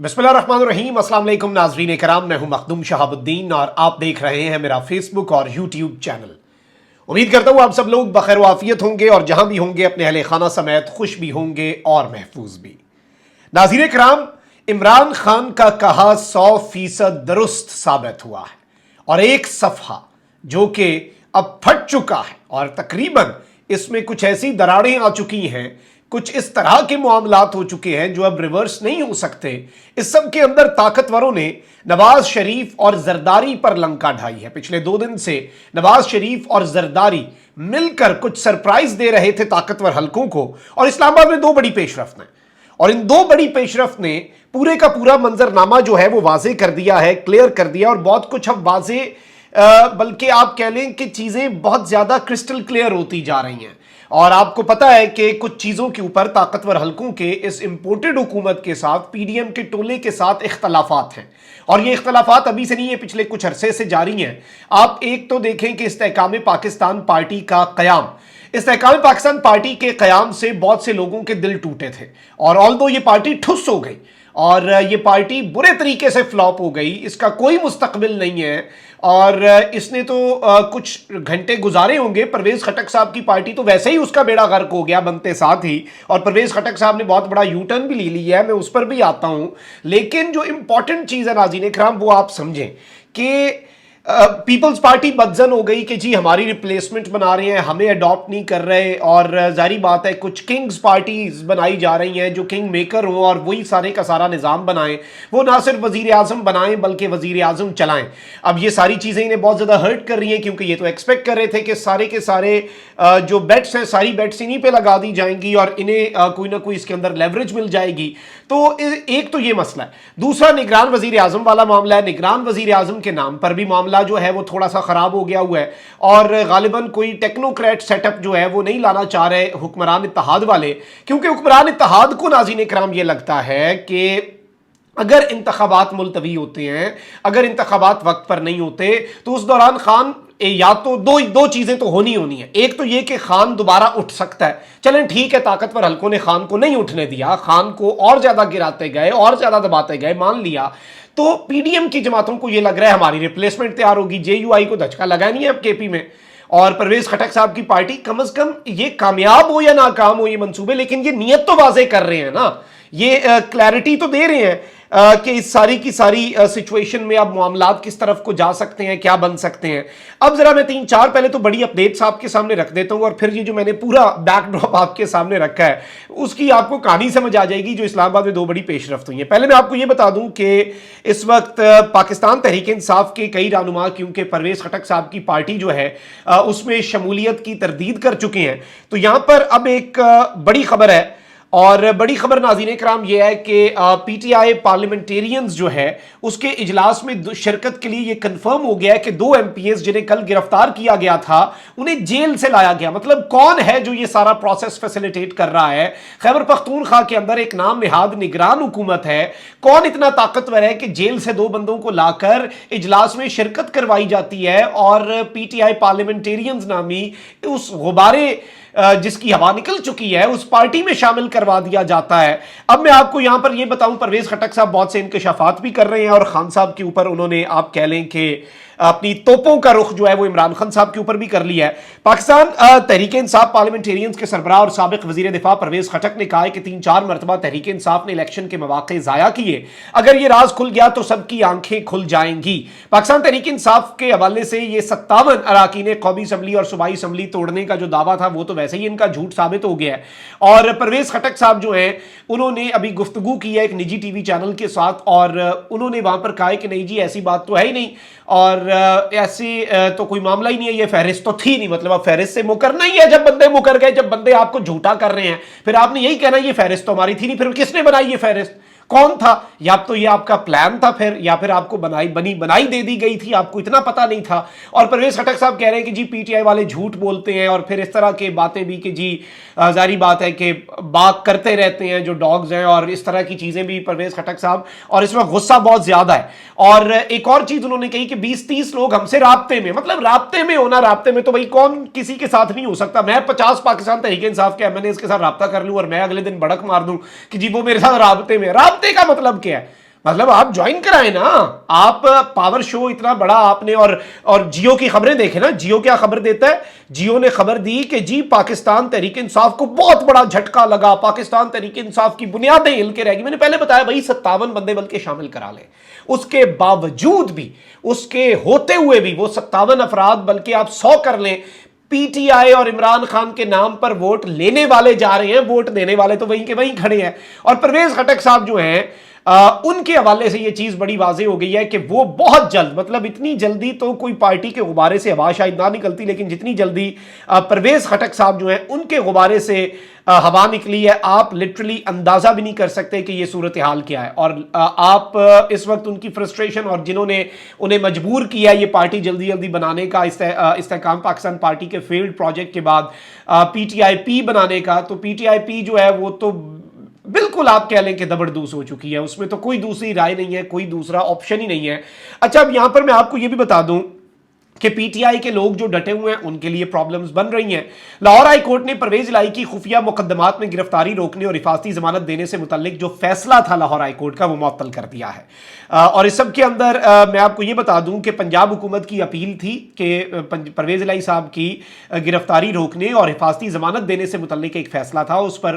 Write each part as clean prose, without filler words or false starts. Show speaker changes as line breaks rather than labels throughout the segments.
बिस्मिल्लाहिर्रहमानिर्रहीम। अस्सलाम वालेकुम नाज़रीन कराम, मैं हूं मखदूम शहाबुद्दीन और आप देख रहे हैं मेरा फेसबुक और यूट्यूब चैनल। उम्मीद करता हूं आप सब लोग बखैर वाफियत होंगे और जहां भी होंगे अपने अहले खाना समेत खुश भी होंगे और महफूज भी। नाज़रीन कराम, इमरान खान का कहा 100% दुरुस्त साबित हुआ है और एक सफ़ा जो कि अब फट चुका है और तकरीबन इसमें कुछ ऐसी दरारें आ चुकी हैं, कुछ इस तरह के मामलात हो चुके हैं जो अब रिवर्स नहीं हो सकते। इस सब के अंदर ताकतवरों ने नवाज शरीफ और जरदारी पर लंका ढाई है। पिछले 2 दिन से नवाज शरीफ और जरदारी मिलकर कुछ सरप्राइज दे रहे थे ताकतवर हलकों को, और इस्लामाबाद में 2 बड़ी पेशरफ्त हैं और इन 2 बड़ी पेशरफ्त ने पूरे का पूरा मंजरनामा जो है वो वाजे कर दिया है, क्लियर कर दिया, और बहुत कुछ अब वाजे बल्कि आप कह लें कि चीजें बहुत ज्यादा क्रिस्टल क्लियर होती जा रही हैं। और आपको पता है कि कुछ चीजों के ऊपर ताकतवर हलकों के इस इंपोर्टेड हुकूमत के साथ पीडीएम के टोले के साथ इख्तलाफात हैं, और ये इख्तलाफात अभी से नहीं है, पिछले कुछ अरसे से जारी हैं। आप एक तो देखें कि इस्तेहकाम पाकिस्तान पार्टी का कयाम, इस्तेहकाम पाकिस्तान पार्टी के कयाम से बहुत से लोगों के दिल टूटे थे, और ऑल्दो ये पार्टी ठुस हो गई और ये पार्टी बुरे तरीके से फ्लॉप हो गई, इसका कोई मुस्तकबिल नहीं है। और इसने तो कुछ घंटे गुजारे होंगे। परवेज खटक साहब की पार्टी तो वैसे ही उसका बेड़ा गर्क हो गया बनते साथ ही, और परवेज खटक साहब ने बहुत बड़ा यू टर्न भी ले लिया है, मैं उस पर भी आता हूं। लेकिन जो इंपॉर्टेंट चीज है नाज़रीन इकराम, वो आप समझें कि पीपल्स पार्टी बदजन हो गई कि जी हमारी रिप्लेसमेंट बना रहे हैं, हमें अडॉप्ट नहीं कर रहे, और जारी बात है कुछ किंग्स पार्टीज बनाई जा रही हैं जो किंग मेकर हो और वही सारे का सारा निज़ाम बनाएं, वो ना सिर्फ वजीर आजम बनाएं बल्कि वजीर आजम चलाएं। अब ये सारी चीज़ें इन्हें बहुत ज़्यादा हर्ट कर रही हैं, क्योंकि ये तो एक्सपेक्ट कर रहे थे कि सारे के सारे जो बेट्स हैं, सारी बेट्स इन्हीं पे लगा दी जाएंगी और इन्हें कोई ना कोई इसके अंदर लेवरेज मिल जाएगी। तो एक तो ये मसला है। दूसरा निगरान वजीर आजम वाला मामला है। निगरान वजीर आजम के नाम पर भी मामला जो है वो थोड़ा सा खराब हो गया हुआ है, और गालिबन कोई टेक्नोक्रेट सेटअप जो है वो नहीं लाना चाह रहे हुक्मरान इत्तेहाद वाले, क्योंकि हुक्मरान इत्तेहाद को नाज़रीन इकराम ये लगता है कि अगर इंतखाबात मुलतवी होते हैं, अगर इंतखाबात वक्त पर नहीं होते, तो उस दौरान खान या तो दो चीजें तो होनी है। एक तो ये कि खान दोबारा उठ सकता है। चलें ठीक है, ताकतवर हलकों ने खान को नहीं उठने दिया, खान को और ज्यादा गिराते गए और ज्यादा दबाते गए, मान लिया। तो पीडीएम की जमातों को यह लग रहा है हमारी रिप्लेसमेंट तैयार होगी, जेयूआई को धचका लगा नहीं है अब केपी में, और परवेज खटक साहब की पार्टी कम से कम ये कामयाब हो या नाकाम हो ये मंसूबे, लेकिन ये नियत तो वाजे कर रहे हैं ना, ये क्लैरिटी तो दे रहे हैं कि इस सारी की सारी सिचुएशन में अब मामलात किस तरफ को जा सकते हैं, क्या बन सकते हैं। अब जरा मैं 3-4 पहले तो बड़ी अपडेट्स आपके सामने रख देता हूं, और फिर ये जो मैंने पूरा बैकड्रॉप आपके सामने रखा है उसकी आपको कहानी समझ आ जाएगी जो इस्लामाबाद में 2 बड़ी पेशरफ्त हुई है। पहले मैं आपको ये बता दूं कि इस वक्त पाकिस्तान तहरीक इंसाफ के कई रहनुमा, क्योंकि परवेज खटक साहब की पार्टी जो है उसमें शमूलियत की तरदीद कर चुके हैं, तो यहां पर अब एक बड़ी खबर है, और बड़ी खबर नाज़रीन इकराम यह है कि पीटीआई पार्लियामेंटेरियंस जो है उसके इजलास में शिरकत के लिए यह कंफर्म हो गया है कि 2 एमपीएस जिन्हें कल गिरफ्तार किया गया था उन्हें जेल से लाया गया। मतलब कौन है जो ये सारा प्रोसेस फैसिलिटेट कर रहा है? खैबर पख्तूनख्वा के अंदर एक नाम निहाद निगरान हुकूमत है। कौन इतना ताकतवर है कि जेल से 2 बंदों को लाकर इजलास में शिरकत करवाई जाती है, और पीटीआई पार्लियामेंटेरियंस नामी उस गुब्बारे जिसकी हवा निकल चुकी है उस पार्टी में शामिल करवा दिया जाता है। अब मैं आपको यहां पर यह बताऊं, परवेज खटक साहब बहुत से इंकशाफात भी कर रहे हैं, और खान साहब के ऊपर उन्होंने आप कह लें कि अपनी तोपों का रुख जो है वो इमरान खान साहब के ऊपर भी कर लिया है। पाकिस्तान तहरीक इंसाफ पार्लियामेंटेरियंस के सरबराह और साबिक वजीर दिफा परवेज खटक ने कहा है कि 3-4 मरतबा तहरीक इंसाफ ने इलेक्शन के मौके जाया किए, अगर ये राज खुल गया तो सबकी आंखें खुल जाएंगी। पाकिस्तान तहरीक इंसाफ के हवाले से ये 57 अराकीन कौमी असम्बली और सूबाई असम्बली तोड़ने का जो दावा था वो तो वैसे ही इनका झूठ साबित हो गया है। और परवेज खटक साहब जो है उन्होंने अभी गुफ्तगू की है एक निजी टीवी चैनल के साथ, और उन्होंने वहां पर कहा है कि नहीं जी ऐसी बात तो है ही नहीं, और ऐसे तो कोई मामला ही नहीं है, ये फहरिस्त तो थी नहीं। मतलब अब फहरिस्त से मुकरना ही है, जब बंदे मुकर गए, जब बंदे आपको झूठा कर रहे हैं फिर आपने यही कहना ये फहरिस्त तो हमारी थी नहीं। फिर किसने बनाई ये फहरिस्त? कौन था? या तो ये आपका प्लान था फिर, या फिर आपको बनाई दे दी गई थी, आपको इतना पता नहीं था। और परवेज खटक साहब कह रहे हैं कि जी पीटीआई वाले झूठ बोलते हैं, और फिर इस तरह के बातें भी कि जी जारी बात है कि बात करते रहते हैं जो डॉग्स हैं, और इस तरह की चीजें भी परवेज खटक साहब, और इसमें गुस्सा बहुत ज्यादा है। और एक और चीज उन्होंने कही कि 20-30 लोग हमसे राब्ते में, मतलब राब्ते में होना, राब्ते में तो भाई कौन किसी के साथ नहीं हो सकता। मैं 50 पाकिस्तान तहरीक इंसाफ के एमएनए के साथ राब्ता कर लूं और मैं अगले दिन भड़क मार दूं कि जी वो मेरे साथ राब्ते में, राब्ते का मतलब क्या है? मतलब आप ज्वाइन कराए ना, आप पावर शो इतना बड़ा आपने, और जियो की खबरें देखे ना, जियो क्या खबर देता है, जियो ने खबर दी कि जी पाकिस्तान तहरीक इंसाफ को बहुत बड़ा झटका लगा, पाकिस्तान तहरीक इंसाफ की बुनियादें हिल के रहेगी। मैंने पहले बताया भाई 57 बंदे बल्कि शामिल करा ले, उसके बावजूद भी, उसके होते हुए भी वो 57 अफराद बल्कि आप 100 कर लें, पीटीआई और इमरान खान के नाम पर वोट लेने वाले जा रहे हैं, वोट देने वाले तो वहीं के वहीं खड़े हैं। और परवेज खटक साहब जो हैं उनके हवाले से यह चीज बड़ी वाज़ेह हो गई है कि वो बहुत जल्द, मतलब इतनी जल्दी तो कोई पार्टी के गुब्बारे से हवा शायद ना निकलती, लेकिन जितनी जल्दी परवेज खटक साहब जो हैं उनके गुब्बारे से हवा निकली है, आप लिटरली अंदाजा भी नहीं कर सकते कि ये सूरत हाल क्या है। और आप इस वक्त उनकी फ्रस्ट्रेशन, और जिन्होंने उन्हें मजबूर किया ये पार्टी जल्दी जल्दी बनाने का, इस्तेहकाम पाकिस्तान पार्टी के फेल्ड प्रोजेक्ट के बाद पीटीआईपी बनाने का, तो पीटीआईपी जो है वो तो बिल्कुल आप कह लें कि दबड़दूस हो चुकी है, उसमें तो कोई दूसरी राय नहीं है, कोई दूसरा ऑप्शन ही नहीं है। अच्छा, अब यहां पर मैं आपको यह भी बता दूं कि पीटीआई के लोग जो डटे हुए हैं उनके लिए प्रॉब्लम्स बन रही हैं। लाहौर हाई कोर्ट ने परवेज इलाही की खुफिया मुकदमात में गिरफ्तारी रोकने और हिफाजती जमानत देने से मुतल्लिक जो फैसला था लाहौर हाई कोर्ट का, वो मुअत्तल कर दिया है। और इस सब के अंदर मैं आपको ये बता दूं कि पंजाब हुकूमत की अपील थी कि परवेज इलाही साहब की गिरफ्तारी रोकने और हिफाजती जमानत देने से मुतल्लिक एक फैसला था, उस पर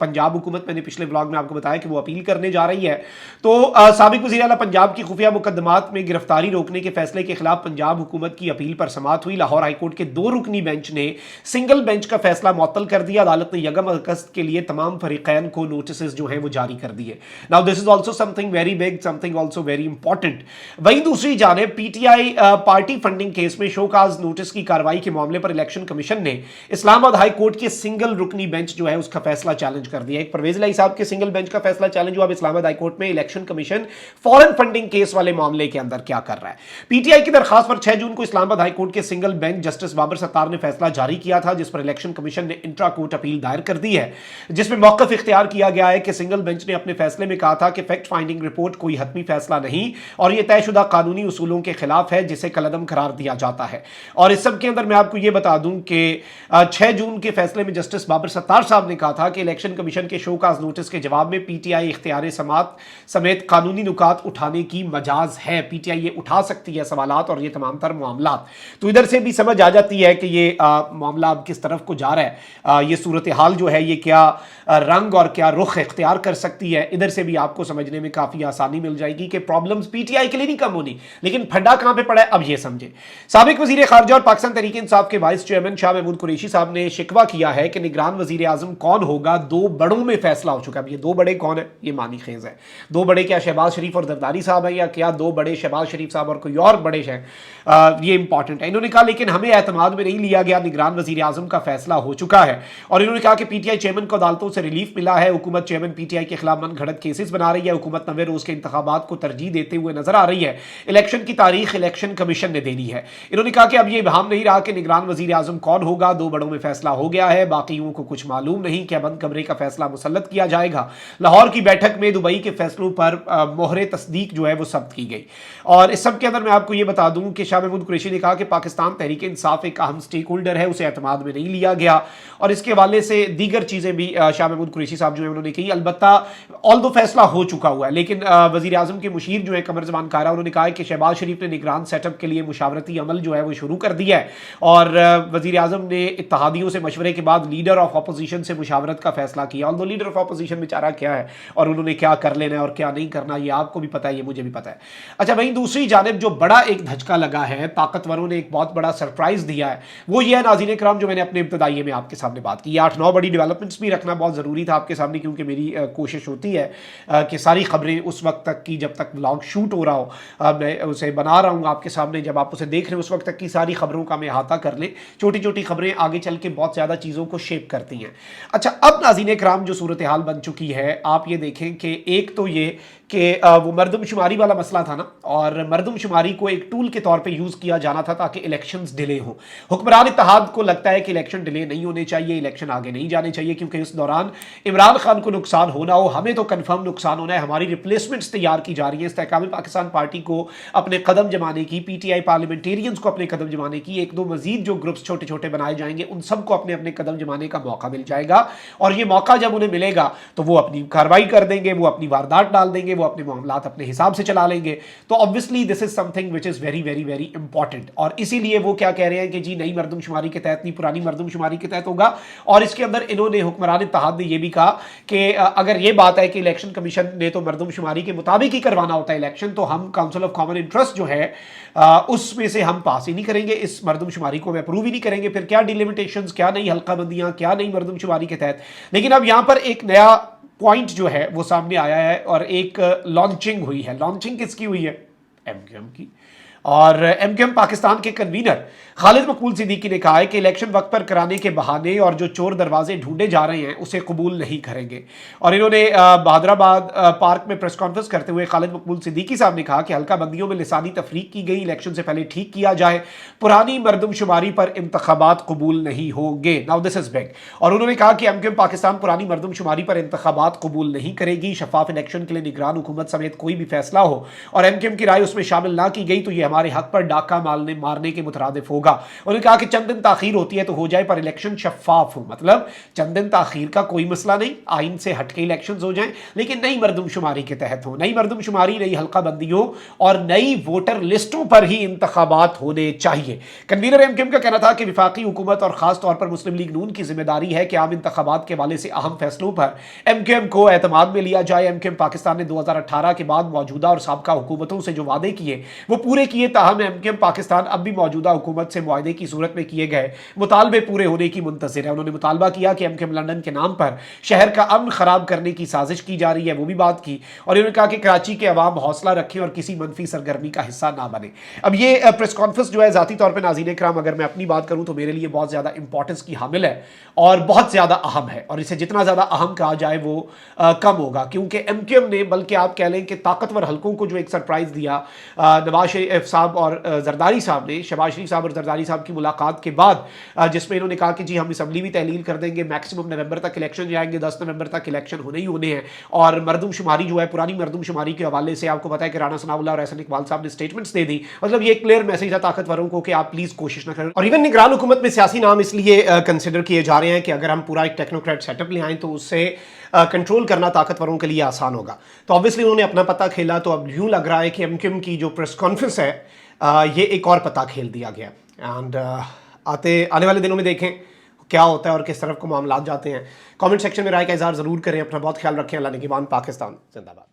पंजाब हुकूमत, मैंने पिछले व्लॉग में आपको बताया कि वो अपील करने जा रही है। तो साबिक वज़ीर आला पंजाब की खुफिया मुकदमात में गिरफ्तारी रोकने के फैसले के खिलाफ पंजाब हुकूमत की अपील पर समाअत हुई। लाहौर हाईकोर्ट के 2 रुकनी बेंच ने सिंगल बेंच का फैसला मुअत्तल कर दिया। अदालत ने यकम अगस्त के लिए तमाम फरीकैन को नोटिस जो है वो जारी कर दिए। Now this is also something very big, something also very important. वहीं दूसरी जानिब पीटीआई पार्टी फंडिंग केस में शोकाज नोटिस की कार्रवाई के मामले पर इलेक्शन कमीशन ने इस्लामाबाद हाई कोर्ट के सिंगल रुकनी बेंच जो है उसका फैसला चैलेंज कर दिया। एक परवेज इलाही साहब के सिंगल बेंच का फैसला चैलेंज हुआ। अब इस्लामाबाद हाई कोर्ट में election commission foreign funding case वाले मामले के अंदर क्या कर रहा है। पीटीआई की दरखास्त पर 6 जून को इस्लामाबाद हाई कोर्ट के single bench justice Babar Sattar ने फैसला जारी किया था, जिस पर इलेक्शन कमीशन ने इंट्रा कोर्ट अपील दायर कर दी है, जिसमें मौकफ इख्तियार किया गया है कि सिंगल बेंच ने अपने फैसले में कहा था कि फैक्ट फाइंडिंग रिपोर्ट कोई हतमी फैसला नहीं और यह तयशुदा कानूनी उसूलों के खिलाफ है, जिसे कलअदम करार दिया जाता है। और इस सब के अंदर मैं आपको यह बता दूं कि 6 जून के फैसले में जस्टिस बाबर सत्तार साहब ने कहा था कि इलेक्शन कमीशन के शोकाज नोटिस के जवाब में पीटीआई इख्तियार समात समेत कानूनी नुकात उठाने की मजाज है। पीटीआई ये उठा सकती है सवालात और ये तमाम तर मामला। तो इधर से भी समझ आ जाती है कि ये मामला अब किस तरफ को जा रहा है, ये सूरत हाल जो है ये क्या रंग और क्या रुख इख्तियार कर सकती है। इधर से भी आपको समझने में काफी आसानी मिल जाएगी कि प्रॉब्लम्स पीटीआई के लिए नहीं कम होनी, लेकिन फंडा कहां पे पड़ा है अब ये समझे। साबिक वजीर खारजा और पाकिस्तान तहरीक इंसाफ के वाइस चेयरमैन शाह महमूद कुरैशी साहब ने शिकवा किया है कि निगरान वजीर आजम कौन होगा 2 बड़ों में फैसला हो चुका है। अब ये 2 बड़े कौन है, ये मानी खेज है। 2 बड़े क्या शहबाज शरीफ और जरदारी साहब है, या क्या 2 बड़े शहबाज शरीफ साहब और कोई और बड़े हैं, ये इंपॉर्टेंट है। इन्होंने कहा लेकिन हमें एतमाद में नहीं लिया गया, निगरान वजीर आजम का फैसला हो चुका है। और इन्होंने कहा कि पीटीआई चेयरमैन को अदालतों से रिलीफ मिला है। हुकूमत चेयरमैन पीटीआई के खिलाफ मनगढ़ंत केसेस बना रही है। हुकूमत 90 रोज के इंतखाबात को तरजीह देते हुए नजर आ रही है। इलेक्शन की तारीख इलेक्शन कमीशन ने देनी है। इन्होंने कहा कि अब यह इबहाम नहीं रहा कि निगरान वजीर आजम कौन होगा, 2 बड़ों में फैसला हो गया है, बाकियों को कुछ मालूम नहीं। क्या बंद कमरे का फैसला मुसल्लत किया जाएगा। लाहौर की बैठक में दुबई के फैसलों पर मोहरे तस्दीक जो है वो सब्त की गई। और इस सब के अंदर मैं आपको यह बता दूं कि शाह महमूद कुरैशी ने कहा कि पाकिस्तान तहरीक इंसाफ एक अहम स्टेक होल्डर है, उसे एतमाद में नहीं लिया गया। और इसके हवाले से दीगर चीजें भी शाह महमूद कुरैशी साहब जो है उन्होंने कही। अलबत्ता ऑल दो फैसला हो चुका हुआ है, लेकिन वजीर आजम के मुशीर जो है कमर जमान कारा, उन्होंने कहा कि शहबाज शरीफ ने निगरान सेटअप के लिए मुशावरती अमल जो है वो शुरू कर दिया है। और वजीर आजम ने इत्तेहादियों से मशवरे के बाद लीडर ऑफ अपोजिशन से मुशावरत का फैसला किया। ऑल दो लीडर ऑफ अपोजिशन बेचारा क्या है और उन्होंने क्या कर लेना है और क्या नहीं करना, ये आपको भी पता है, ये मुझे भी पता है। अच्छा, वहीं दूसरी जानिब जो बड़ा एक धचका लगा है, ताकतवरों ने एक बहुत बड़ा सरप्राइज दिया है, वो ये है नाज़रीन कराम, जो मैंने अपने इब्तदाई में आपके सामने बात की। 8-9 बड़ी डेवलपमेंट्स भी रखना बहुत ज़रूरी था आपके सामने, क्योंकि मेरी कोशिश होती है कि सारी खबरें उस वक्त तक की जब तक व्लॉग शूट हो रहा हो, मैं उसे बना रहा हूँ आपके सामने, जब आप उसे देख रहे हैं उस वक्त तक की सारी खबरों का मैं अहाता कर लें। छोटी छोटी खबरें आगे चल के बहुत ज़्यादा चीज़ों को शेप करती हैं। अच्छा, अब नाज़रीन कराम जो सूरत हाल बन चुकी है, आप ये देखें कि एक तो ये कि वो मरदमशुमारी वाला मसला था ना, और मरदमशुमारी को एक टूल के तौर पे यूज़ किया जाना था ताकि इलेक्शंस डिले हो। हुक्मरान इत्तेहाद को लगता है कि इलेक्शन डिले नहीं होने चाहिए, इलेक्शन आगे नहीं जाने चाहिए, क्योंकि इस दौरान इमरान खान को नुकसान होना हो, हमें तो कन्फर्म नुकसान होना है। हमारी रिप्लेसमेंट्स तैयार की जा रही है। इस्तेहकाम पाकिस्तान पार्टी को अपने कदम जमाने की, पीटीआई पार्लियामेंटेरियंस को अपने कदम जमाने की, 1-2 मजीद जो ग्रुप्स छोटे छोटे बनाए जाएंगे उन सबको अपने अपने कदम जमाने का मौका मिल जाएगा। और ये मौका जब उन्हें मिलेगा तो वो अपनी कार्रवाई कर देंगे, वो अपनी वारदात डाल देंगे, वो अपने मामलात अपने हिसाब से चला लेंगे। तो obviously this is something which is very very very important, और इसीलिए वो क्या कह रहे हैं कि जी नई मरदमशुमारी के तहत नहीं, पुरानी मरदमशुमारी के तहत होगा। और इसके अंदर इन्होंने, हुक्मरान इत्तेहाद ने यह भी कहा कि अगर ये बात है कि इलेक्शन कमीशन ने तो मरदमशुमारी के मुताबिक ही करवाना होता है इलेक्शन, तो हम काउंसिल ऑफ कॉमन इंटरेस्ट जो है उसमें से हम पास ही नहीं करेंगे, इस मरदमशुमारी को हम अप्रूव ही नहीं करेंगे। फिर क्या डिलिमिटेशंस, क्या नई हल्काबंदियां, क्या नई मरदमशुमारी के तहत। लेकिन अब यहां पर एक नया पॉइंट जो है वो सामने आया है और एक लॉन्चिंग हुई है। लॉन्चिंग किसकी हुई है? एमक्यूएम की। और एमक्यूएम पाकिस्तान के कन्वीनर खालिद मकबूल सिद्दीकी ने कहा है कि इलेक्शन वक्त पर कराने के बहाने और जो चोर दरवाजे ढूंढे जा रहे हैं उसे कबूल नहीं करेंगे। और इन्होंने बहादुराबाद पार्क में प्रेस कॉन्फ्रेंस करते हुए खालिद मकबूल सिद्दीकी साहब ने कहा कि हल्का बंदियों में लिसानी तफरीक की गई, इलेक्शन से पहले ठीक किया जाए, पुरानी मरदमशुमारी पर इंतखाबात कबूल नहीं होंगे। Now this is big. और उन्होंने कहा कि एमक्यूएम पाकिस्तान पुरानी मरदमशुमारी पर इंतखाबात कबूल नहीं करेगी। शफाफ इलेक्शन के लिए निगरान हुकूमत समेत कोई भी फैसला हो और एमक्यूएम की राय उसमें शामिल ना की गई तो यह हमारे हक पर डाका मारने के मुतरादिफ होगा। उन्होंने कहा कि चंद दिन ताखीर होती है तो हो जाए, पर इलेक्शन शफाफ हो। मतलब चंद दिन ताखीर का कोई मसला नहीं, आइन से हटके इलेक्शंस हो जाएं, लेकिन नई मरदमशुमारी के तहत हो। नई मरदमशुमारी, नई हल्का बंदियों और नई वोटर लिस्टों पर ही इंतखाबात होने चाहिए। कन्वीनर एमक्यूएम का कहना था कि विफाकी हुकूमत और खास तौर पर मुस्लिम लीग नून की जिम्मेदारी है कि आम इंतखाबात के हवाले से अहम फैसलों पर एमक्यूएम को एतमाद में लिया जाए। एमक्यूएम पाकिस्तान ने 2018 के बाद मौजूदा और साबका हुकूमतों से जो वादे किए वो पूरे किए, ताहम एमक्यूएम पाकिस्तान अब भी मौजूदा हुकूमत से मुआहदे की सूरत में किए गए मुतालबे पूरे होने की मुंतज़िर है। उन्होंने मुतालबा किया कि एमक्यूएम लंदन के नाम पर शहर का अमन खराब करने की साजिश की जा रही है, वो भी बात की। और उन्होंने कहा कि कराची के अवाम हौसला रखें और किसी मनफी सरगर्मी का हिस्सा ना बने। अब ये प्रेस कॉन्फ्रेंस जो है ज़ाती तौर पर नाज़रीन इकराम, अगर मैं अपनी बात करूँ तो मेरे लिए बहुत ज़्यादा इंपॉर्टेंस की हामिल है और बहुत ज़्यादा अहम है, और इसे जितना ज़्यादा अहम कहा जाए वो कम होगा, क्योंकि एमक्यूएम ने, बल्कि आप कह लें कि ताकतवर हल्कों को जो एक सरप्राइज़ दिया नवाज शरीफ साहब और जरदारी साहब ने, शहबाज शरीफ साहब और जरदारी साहब की मुलाकात के बाद, जिसमें इन्होंने कहा कि जी हम असम्बली भी तहलील कर देंगे, मैक्सिमम नवंबर तक इलेक्शन जाएंगे, 10 नवंबर तक इलेक्शन होने ही होने हैं। और मरदमशुमारी जो है, पुरानी मरदमशुमारी के हवाले से आपको पता है कि राना सनाउल्लाह और एहसन इकबाल साहब ने स्टेटमेंट्स दे दी। मतलब ये क्लियर मैसेज था ताकतवरों को कि आप प्लीज कोशिश ना करें। और इवन निगरान हुकूमत में सियासी नाम इसलिए कंसिडर किए जा रहे हैं कि अगर हम पूरा एक टेक्नोक्रेट सेटअप ले आएँ तो उससे कंट्रोल करना ताकतवरों के लिए आसान होगा। तो ऑब्वियसली उन्होंने अपना पता खेला, तो अब यूं लग रहा है कि एमक्यूएम की जो प्रेस कॉन्फ्रेंस है ये एक और पता खेल दिया गया। एंड आने वाले दिनों में देखें क्या होता है और किस तरफ को मामला जाते हैं। कमेंट सेक्शन में राय का इजहार जरूर करें। अपना बहुत ख्याल रखें। अल्लाह निगहबान। पाकिस्तान जिंदाबाद।